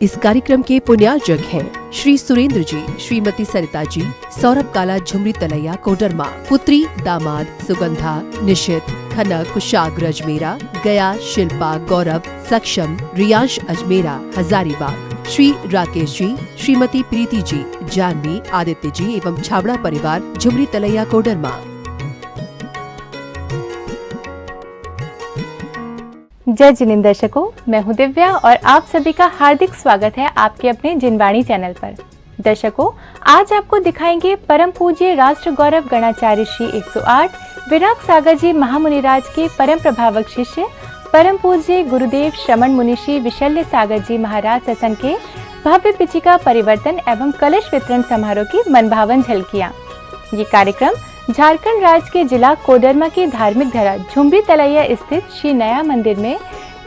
इस कार्यक्रम के पुण्यार्जक हैं श्री सुरेंद्र जी, श्रीमती सरिता जी, सौरभ काला झुमरी तलैया कोडरमा, पुत्री दामाद सुगंधा, निशित, खनक, कुशाग्र अजमेरा, गया, शिल्पा, गौरव, सक्षम, रियांश अजमेरा, हजारीबाग, श्री राकेश जी, श्रीमती प्रीति जी, जानवी, आदित्य जी एवं छाबड़ा परिवार झुमरी तलैया कोडरमा। जय जिनेंद्र दर्शकों, मैं हूं दिव्या और आप सभी का हार्दिक स्वागत है आपके अपने जिनवाणी चैनल पर। दर्शकों, आज आपको दिखाएंगे परम पूज्य राष्ट्र गौरव गणाचार्य श्री 108 विराग सागर जी महामुनिराज के परम प्रभावक शिष्य परम पूज्य गुरुदेव श्रमण मुनिषी विशल्य सागर जी महाराज सत्संग के भव्य पिचिका परिवर्तन एवं कलश वितरण समारोह की मनभावन झलकियां। ये कार्यक्रम झारखंड राज्य के जिला कोडरमा की धार्मिक धरा झुमरी तलैया स्थित श्री नया मंदिर में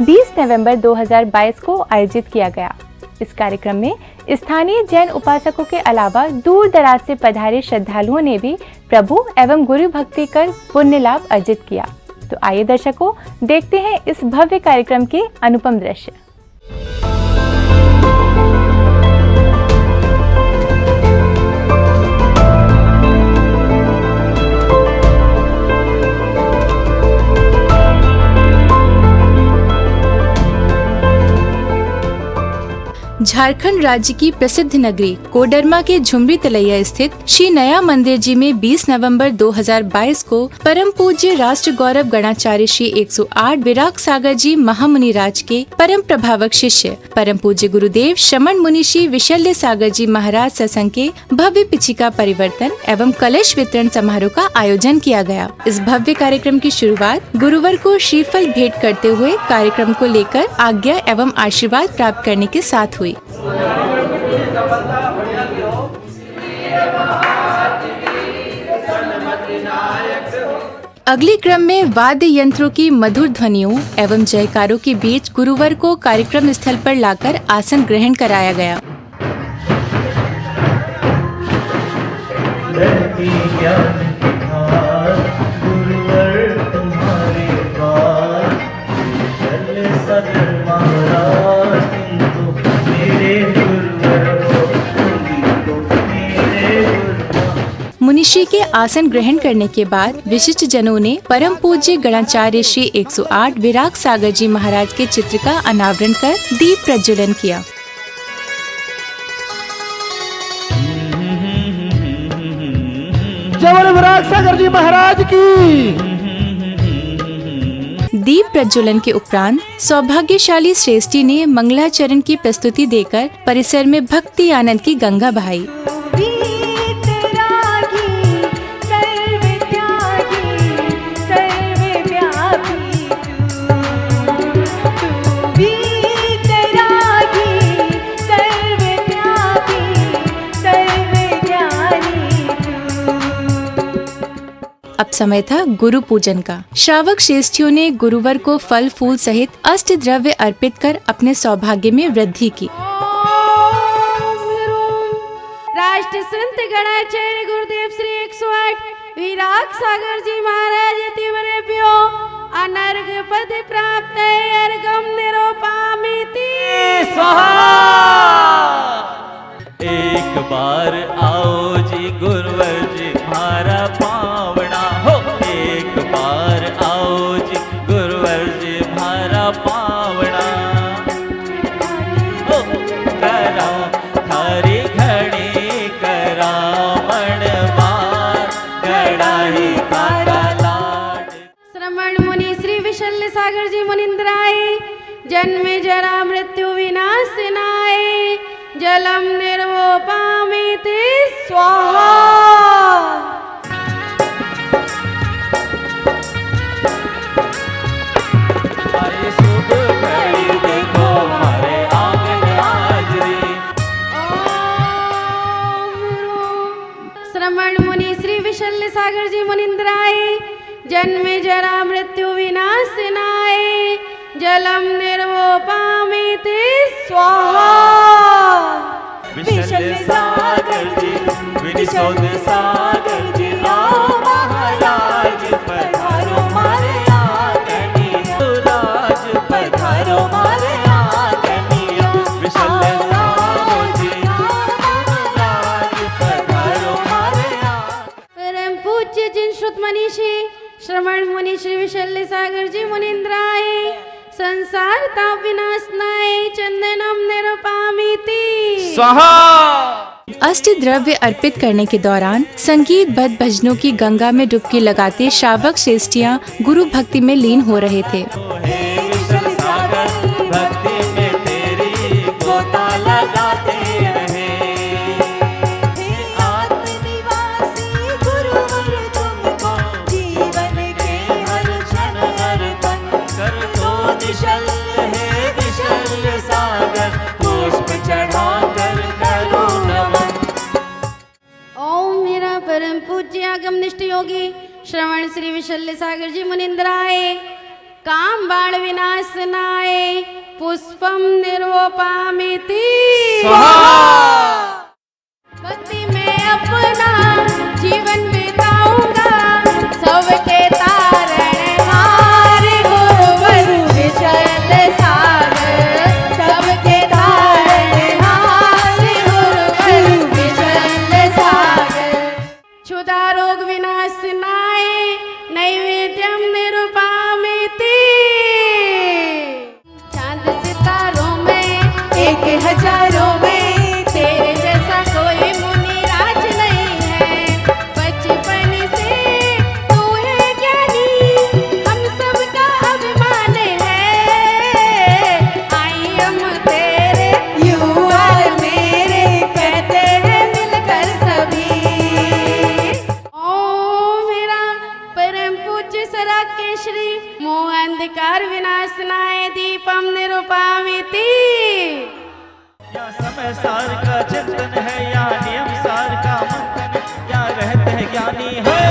20 नवंबर 2022 को आयोजित किया गया। इस कार्यक्रम में स्थानीय जैन उपासकों के अलावा दूर दराज से पधारे श्रद्धालुओं ने भी प्रभु एवं गुरु भक्ति कर पुण्य लाभ अर्जित किया। तो आइए दर्शकों, देखते हैं इस भव्य कार्यक्रम के अनुपम दृश्य। झारखंड राज्य की प्रसिद्ध नगरी कोडरमा के झुमरी तलैया स्थित श्री नया मंदिर जी में 20 नवंबर 2022 को परम पूज्य राष्ट्र गौरव गणाचार्य श्री 108 विराग सागर जी महामुनिराज के परम प्रभावक शिष्य परम पूज्य गुरुदेव श्रमण मुनिषी विशल्य सागर जी महाराज सत्संग के भव्य पिचिका परिवर्तन एवं कलश वितरण समारोह का आयोजन किया गया। इस भव्य कार्यक्रम की शुरुआत गुरुवर को श्रीफल भेंट करते हुए कार्यक्रम को लेकर आज्ञा एवं आशीर्वाद प्राप्त करने के साथ हुई। अगले क्रम में वाद्य यंत्रों की मधुर ध्वनियों एवं जयकारों के बीच गुरुवर को कार्यक्रम स्थल पर लाकर आसन ग्रहण कराया गया। मुनिषी के आसन ग्रहण करने के बाद विशिष्ट जनों ने परम पूज्य गणाचार्य श्री 108 विराग सागर जी महाराज के चित्र का अनावरण कर दीप प्रज्वलन किया। जय विराग सागर जी महाराज की। दीप प्रज्वलन के उपरांत सौभाग्यशाली श्रेष्ठी ने मंगलाचरण की प्रस्तुति देकर परिसर में भक्ति आनंद की गंगा बहाई। अब समय था गुरु पूजन का। श्रावक श्रेष्ठियों ने गुरुवर को फल फूल सहित अष्ट द्रव्य अर्पित कर अपने सौभाग्य में वृद्धि की। राष्ट्र संत गणाचार्य गुरुदेव श्री 108 विराग सागर जी महाराज तिवरेभ्यो अनर्घ पद प्राप्त अर्घम निरूपयामि स्वाहा। एक बार आओ जी गुरुवर जी हमारा पावना हो, एक बार आओ जी गुरुवर जी हमारा पावना हो। करा थारी घड़ी करा मन मार गड़ाही का लाड। श्रमण मुनि श्री विशल्य सागर जी मुनिंद्राय जन्म जरा मृत्यु विनाशनाय जलम निर्वोपामि स्वाहा। शुभ घड़ी देखो हमारे आंगन हाजरी। श्रमण मुनि श्री विशल्य सागर जी मुनिंद्राय जन्म जरा मृत्यु विनाशनाय जलम निर्वोपामि स्वाहा। विशल्य सागर जी विनिशोद सागर जी आओ महाराज पधारो मारे आंगनिया, राज पधारो मारे आंगनिया। विशल्य विशल्य सागर जी मुनिंद्राय संसार ताप विनाशनाय चंदनम निरुपामीति स्वाहा। अष्ट द्रव्य अर्पित करने के दौरान संगीत बद्ध भजनों की गंगा में डुबकी लगाते श्रावक श्रेष्ठियाँ गुरु भक्ति में लीन हो रहे थे। हे विशल सागर भक्ति में तेरी गोता लगाते रहे। हे आत्मनिवासी गुरुवर तुमको जीवन के हर क्षण अर्पण कर दो विशल हे विशल सागर पुष्प चढ़ाकर करो नमन। ओम मेरा परम पूज्य आगम निष्ठ योगी श्रवण श्री विशल्य सागर जी मुनिंद्राय काम बाण विनाशनाय पुष्पम निरोपामिति भक्ति में अपना जीवन बिताऊंगा सबके तारणहार गुरुवर विशल सागर सबके तारणहार गुरुवर विशल सागर क्षुधा रोग विनाशनाय नैवेद्यम निरुपामिति चांद सितारों में एक हजारों में तेरे जैसा कोई मुनि राज नहीं है। बचपन से तू है ज्ञानी हम सबका अभिमान है। आई हम तेरे यू और मेरे कहते हैं मिलकर सभी। ओम मेरा परम पूज्य सरा केशरी मोह अंधकार विनाशनाय दीपम निरुपामिति या समय सार का चिंतन है या नियम सार का मंथन या रहते हैं ज्ञानी है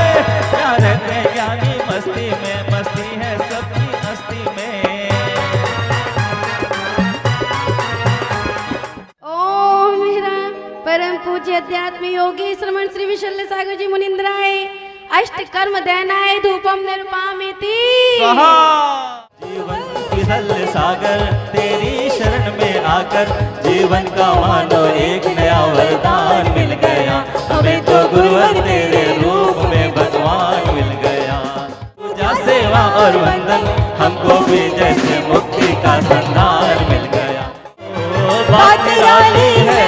या रहते हैं ज्ञानी मस्ती में मस्ती है सबकी हस्ती में। ओम मेरा परम पूज्य अध्यात्म योगी श्रमण श्री विशल्य सागर जी मुनिंद्राय अष्ट कर्म दैनाय धूपम निरुपामिति जीवन विशल सागर तेरी शरण में आकर जीवन का मानो एक नया वरदान मिल गया। हमें तो गुरुवर तेरे रूप में भगवान मिल गया। पूजा सेवा और वंदन हमको भी जैसे मुक्ति का संधान मिल गया। ओ बात निराली है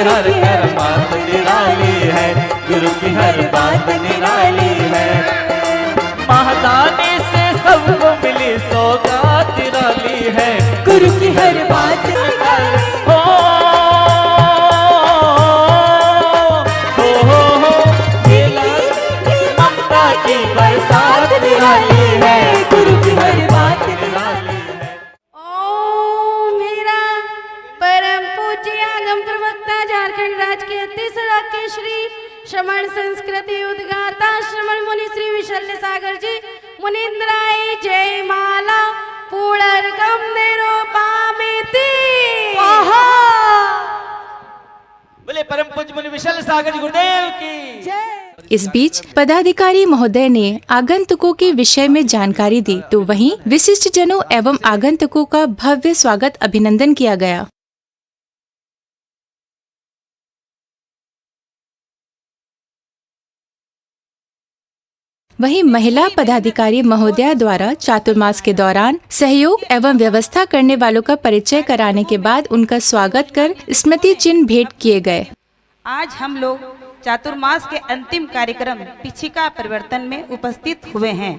हर हर बात निराली है गुरु की हर बात निराली है। महादानी से सबको मिली सौगात निराली है गुरु की हर बात निराली हो ममता की बरसात निराली है गुरु की हर बात निराली है। ओम मेरा परम पूज्य आगम प्रवक्ता झारखंड राज्य के अतिसरा के श्री श्रमण संस्कृति उद्गाता श्रमण मुनि श्री विशल्य सागर जी मुनिंद्राय जय माला पूर्णगम निरुपामिति बोले परम पूज्य मुनि विशल सागर जी गुरुदेव की। इस बीच पदाधिकारी महोदय ने आगंतुकों के विषय में जानकारी दी तो वहीं विशिष्ट जनों एवं आगंतुकों का भव्य स्वागत अभिनंदन किया गया। वहीं महिला पदाधिकारी महोदया द्वारा चातुर्मास के दौरान सहयोग एवं व्यवस्था करने वालों का परिचय कराने के बाद उनका स्वागत कर स्मृति चिन्ह भेंट किए गए। आज हम लोग चातुर्मास के अंतिम कार्यक्रम पिछिका परिवर्तन में उपस्थित हुए हैं।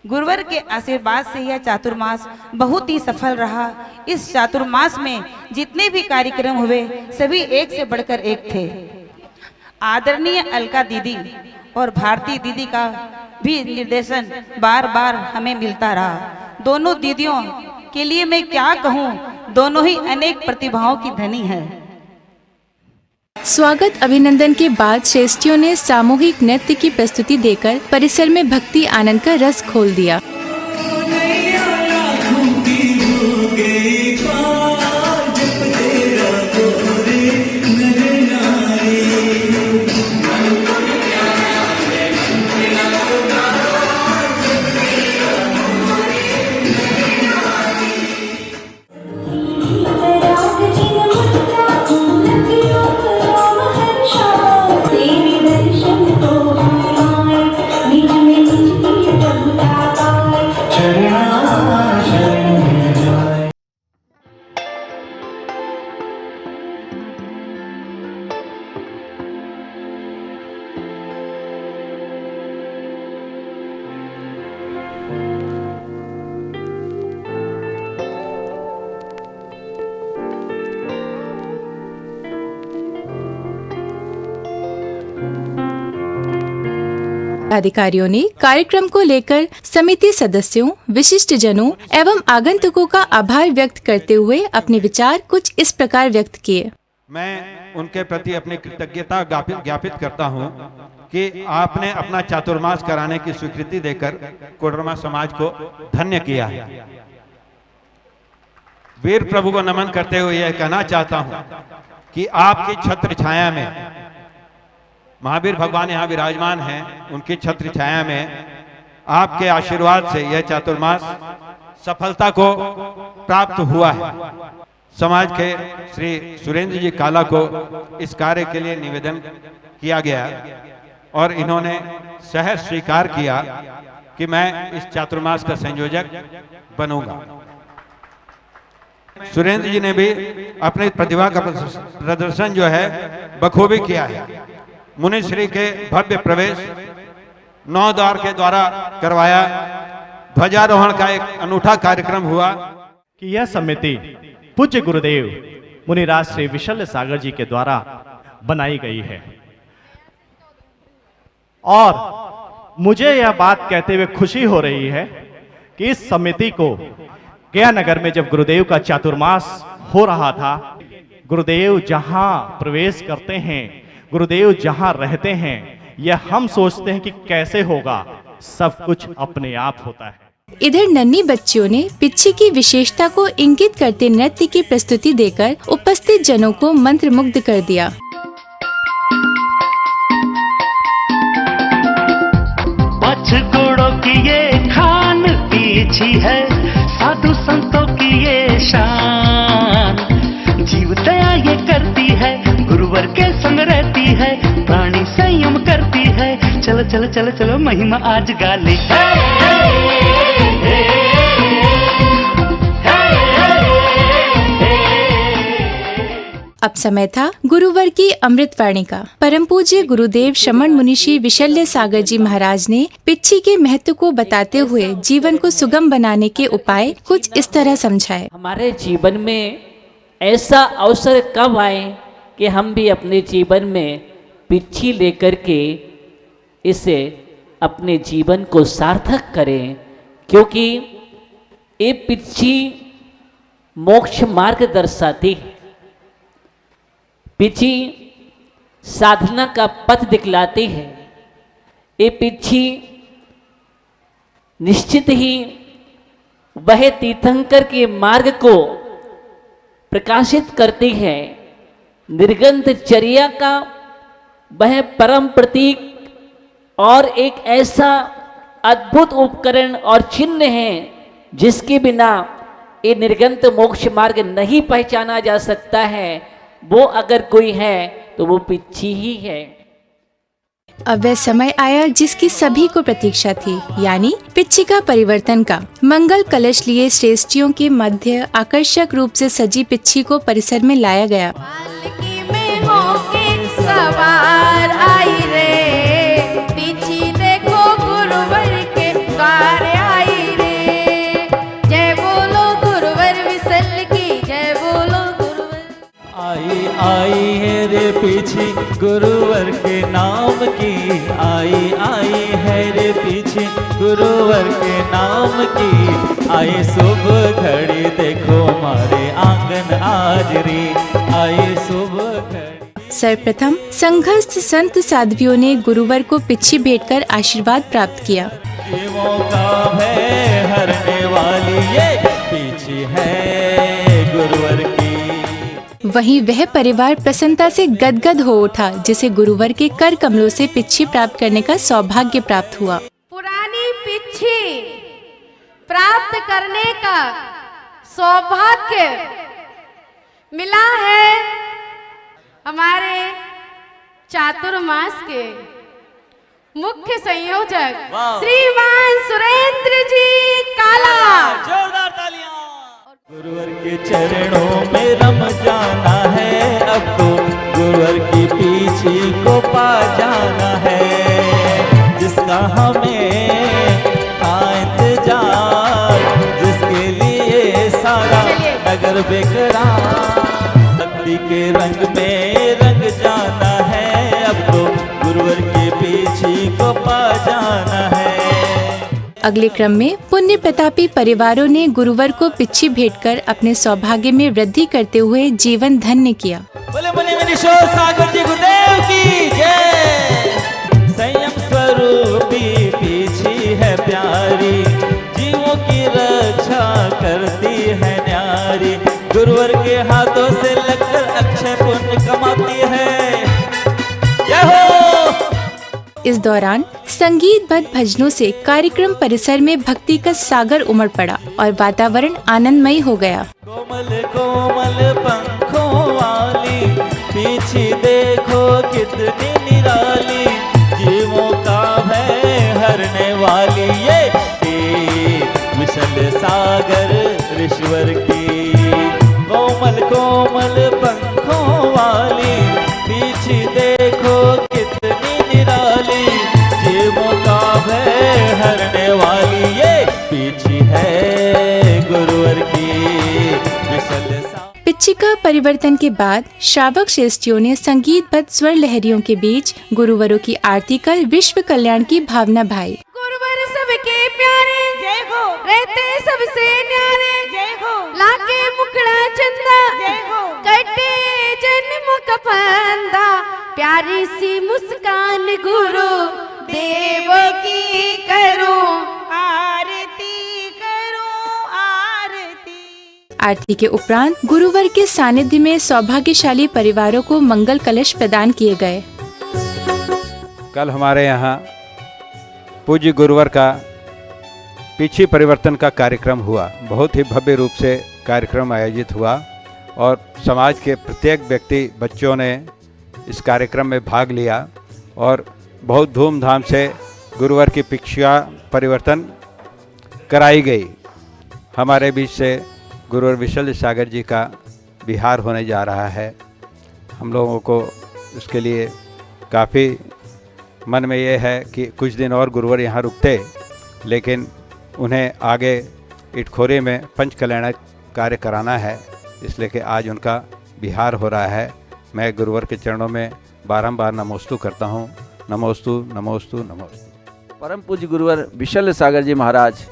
गुरुवर के आशीर्वाद से यह चातुर्मास बहुत ही सफल रहा। इस चातुर्मास में जितने भी कार्यक्रम हुए सभी एक से बढ़कर एक थे। आदरणीय अलका दीदी और भारती दीदी का भी निर्देशन बार बार हमें मिलता रहा। दोनों दीदियों के लिए मैं क्या कहूँ, दोनों ही अनेक प्रतिभाओं की धनी है। स्वागत अभिनंदन के बाद श्रेष्ठियों ने सामूहिक नृत्य की प्रस्तुति देकर परिसर में भक्ति आनंद का रस खोल दिया। तेरे दर्शन को हम आए, निज में निज की प्रभुता अधिकारियों ने कार्यक्रम को लेकर समिति सदस्यों, विशिष्ट जनों एवं आगंतुकों का आभार व्यक्त करते हुए अपने विचार कुछ इस प्रकार व्यक्त किए। मैं उनके प्रति अपनी कृतज्ञता ज्ञापित करता हूं कि आपने अपना चातुर्मास कराने की स्वीकृति देकर कोडरमा समाज को धन्य किया है। वीर प्रभु को नमन करते हुए यह कहना चाहता हूं कि आपकी छत्र छाया में महावीर भगवान यहाँ विराजमान हैं, उनकी छत्र छाया में आपके आशीर्वाद से यह चातुर्मास सफलता को प्राप्त हुआ है। समाज के श्री सुरेंद्र जी काला को इस कार्य के लिए निवेदन किया गया और इन्होंने सहज स्वीकार किया कि मैं इस चातुर्मास का संयोजक बनूंगा। सुरेंद्र जी ने भी अपनी प्रतिभा का प्रदर्शन जो है बखूबी किया है। मुनिश्री के भव्य प्रवेश 9 द्वार के द्वारा करवाया, ध्वजारोहण का एक अनूठा कार्यक्रम हुआ कि यह समिति पूज्य गुरुदेव मुनिराज श्री विशल्य सागर जी के द्वारा बनाई गई है। और मुझे यह बात कहते हुए खुशी हो रही है कि इस समिति को गया नगर में जब गुरुदेव का चातुर्मास हो रहा था, गुरुदेव जहां प्रवेश करते हैं, गुरुदेव जहां रहते हैं, यह हम सोचते हैं कि कैसे होगा, सब कुछ अपने आप होता है। इधर नन्ही बच्चियों ने पिच्छी की विशेषता को इंगित करते नृत्य की प्रस्तुति देकर उपस्थित जनों को मंत्रमुग्ध कर दिया। पछगुड़ों की ये खान पीछी है, साधु संतों की ये शान, जीव दया ये करती है, गुरुवर के संग रहती है, प्राणी संयम करती है, चलो चलो चलो चलो महिमा आज गा ले। अब समय था गुरुवर की अमृतवाणी का। परम पूज्य गुरुदेव श्रमण मुनि श्री विशल्य सागर जी महाराज ने पिच्छी के महत्व को बताते हुए जीवन को सुगम बनाने के उपाय कुछ इस तरह समझाए। हमारे जीवन में ऐसा अवसर कब आए कि हम भी अपने जीवन में पिच्छी लेकर के इसे अपने जीवन को सार्थक करें, क्योंकि ये पिच्छी मोक्ष मार्ग दर्शाती है। पिच्छी साधना का पथ दिखलाती है। ये पिच्छी निश्चित ही वह तीर्थंकर के मार्ग को प्रकाशित करती है। निर्गंत चर्या का वह परम प्रतीक और एक ऐसा अद्भुत उपकरण और चिन्ह है जिसके बिना ये निर्गंत मोक्ष मार्ग नहीं पहचाना जा सकता है। वो अगर कोई है तो वो पिच्छी ही है। अब वह समय आया जिसकी सभी को प्रतीक्षा थी, यानी पिच्छी का परिवर्तन का। मंगल कलश लिए श्रेष्ठियों के मध्य आकर्षक रूप से सजी पिच्छी को परिसर में लाया गया। पालकी में होके सवार आई रे, पिच्छी देखो गुरुवर के द्वार आई रे। जय बोलो गुरुवर विशल्य की, जय बोलो गुरुवर। आई आई है रे पीछे गुरुवर के नाम की, आई आई है रे पीछे गुरुवर के नाम की। आए शुभ घड़ी देखो हमारे आंगन आज रे, आए शुभ घड़ी। सर्वप्रथम संघस्थ संत साध्वियों ने गुरुवर को पिच्छी भेंटकर आशीर्वाद प्राप्त किया। जीवों का भय हरने वाली ये पीछे है गुरुवर की। वहीं वह परिवार प्रसन्नता से गदगद हो उठा जिसे गुरुवर के कर कमलों से पिच्छी प्राप्त करने का सौभाग्य प्राप्त हुआ। पुरानी पिच्छी प्राप्त करने का सौभाग्य मिला है हमारे चातुर्मास के मुख्य संयोजक श्रीमान सुरेंद्र जी काला। जोरदार तालियां। गुरुवर के चरणों में रम जाना है, अब तो गुरुवर की पीछे को पा जाना है। जिसका हमें था इंतजार, जिसके लिए सारा नगर बेकरार, शक्ति के रंग में रंग जाना है, अब तो गुरुवर के पीछे को पा जाना जाना है। अगले क्रम में पुण्य प्रतापी परिवारों ने गुरुवर को पिच्छी भेंट कर अपने सौभाग्य में वृद्धि करते हुए जीवन धन्य किया। बोले बोले विश्वल सागर जी गुरुदेव की जय। संयम स्वरूपी पीछी है प्यारी, जीवों की रक्षा करती है न्यारी, गुरुवर के हाथों से लगकर अक्षय पुण्य कमाती है। जय हो। इस दौरान संगीतबद्ध भजनों से कार्यक्रम परिसर में भक्ति का सागर उमड़ पड़ा और वातावरण आनंदमयी हो गया। कोमल कोमल पंखों वाली पीछे देखो कितनी निराली, जीवों का भय हरने वाली ये विशाल सागर ऋषिवर की। कोमल कोमल पंखों वाली पीछे देखो कितनी निराली, जीवों का भय हरने वाली ये पीछे है गुरुवर की विशाल सागर। पिच्छिका परिवर्तन के बाद श्रावक श्रेष्ठियों ने संगीतबद्ध स्वर लहरियों के बीच गुरुवरों की आरती कर विश्व कल्याण की भावना भाई। गुरुवर सबके प्यारे जय हो, रहते सबसे न्यारे जय हो, लागे मुखड़ा चंदा जय हो, कटे जन्म का फंदा, प्यारी सी मुस्कान गुरु देव की करो आरती, करो आरती। आरती के उपरांत गुरुवर के सानिध्य में सौभाग्यशाली परिवारों को मंगल कलश प्रदान किए गए। कल हमारे यहाँ पूज्य गुरुवर का पिछी परिवर्तन का कार्यक्रम हुआ। बहुत ही भव्य रूप से कार्यक्रम आयोजित हुआ और समाज के प्रत्येक व्यक्ति बच्चों ने इस कार्यक्रम में भाग लिया और बहुत धूमधाम से गुरुवर की पिछिका परिवर्तन कराई गई। हमारे बीच से गुरुवर विशाल सागर जी का विहार होने जा रहा है। हम लोगों को इसके लिए काफ़ी मन में ये है कि कुछ दिन और गुरुवर यहाँ रुकते, लेकिन उन्हें आगे इटखोरी में पंच कल्याण कार्य कराना है, इसलिए कि आज उनका विहार हो रहा है। मैं गुरुवर के चरणों में बारंबार नमोस्तु करता हूँ। नमोस्तु नमोस्तु नमोस्तु। परम पूज्य गुरुवर विशाल सागर जी महाराज,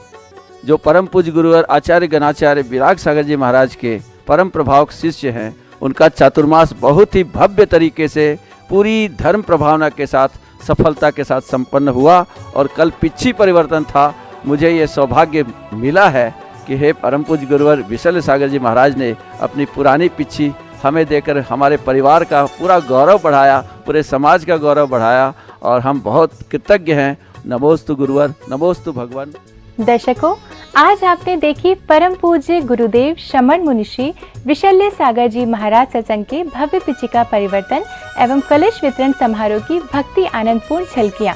जो परम पूज्य गुरुवर आचार्य गणाचार्य विराग सागर जी महाराज के परम प्रभावक शिष्य हैं, उनका चातुर्मास बहुत ही भव्य तरीके से पूरी धर्म प्रभावना के साथ सफलता के साथ संपन्न हुआ और कल पिच्छी परिवर्तन था। मुझे ये सौभाग्य मिला है कि हे परम पूज्य गुरुवर विशाल सागर जी महाराज ने अपनी पुरानी पिच्छी हमें देकर हमारे परिवार का पूरा गौरव बढ़ाया, पूरे समाज का गौरव बढ़ाया और हम बहुत कृतज्ञ हैं। नमोस्तु गुरुवर, नमोस्तु भगवान। दर्शकों, आज आपने देखी परम पूज्य गुरुदेव श्रमण मुनिश्री विशाल सागर जी महाराज सत्संग के भव्य पिच्छिका परिवर्तन एवं कलश वितरण समारोह की भक्ति आनंदपूर्ण झलकियां।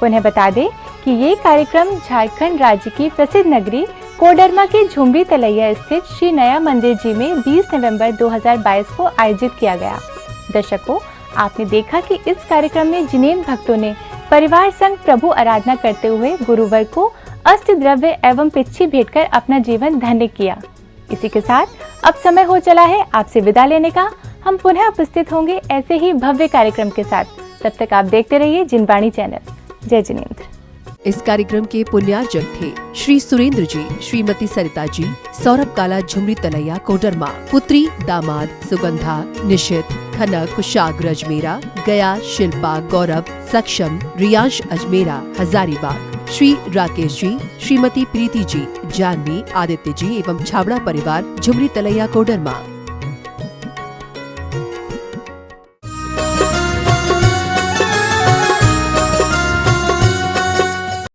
पुनः बता दें कि ये कार्यक्रम झारखंड राज्य की प्रसिद्ध नगरी कोडरमा के झुमरी तलैया स्थित श्री नया मंदिर जी में 20 नवंबर 2022 को आयोजित किया गया। दर्शकों, आपने देखा कि इस कार्यक्रम में जिनेन भक्तों ने परिवार संग प्रभु आराधना करते हुए गुरुवर को अष्ट द्रव्य एवं पिच्छी भेंट कर अपना जीवन धन्य किया। इसी के साथ अब समय हो चला है आपसे विदा लेने का। हम पुनः उपस्थित होंगे ऐसे ही भव्य कार्यक्रम के साथ। तब तक आप देखते रहिए जिनवाणी चैनल। जय जिनेंद्र। इस कार्यक्रम के पुण्यार्जक थे श्री सुरेंद्र जी, श्रीमती सरिता जी, सौरभ काला झुमरी तलैया कोडरमा, पुत्री दामाद सुगंधा, निशित, खनक कुशाग्र अजमेरा, गया शिल्पा गौरव, सक्षम रियांश अजमेरा हजारीबाग, श्री राकेश जी, श्रीमती प्रीति जी, जानवी, आदित्य जी एवं छाबड़ा परिवार झुमरी तलैया कोडरमा।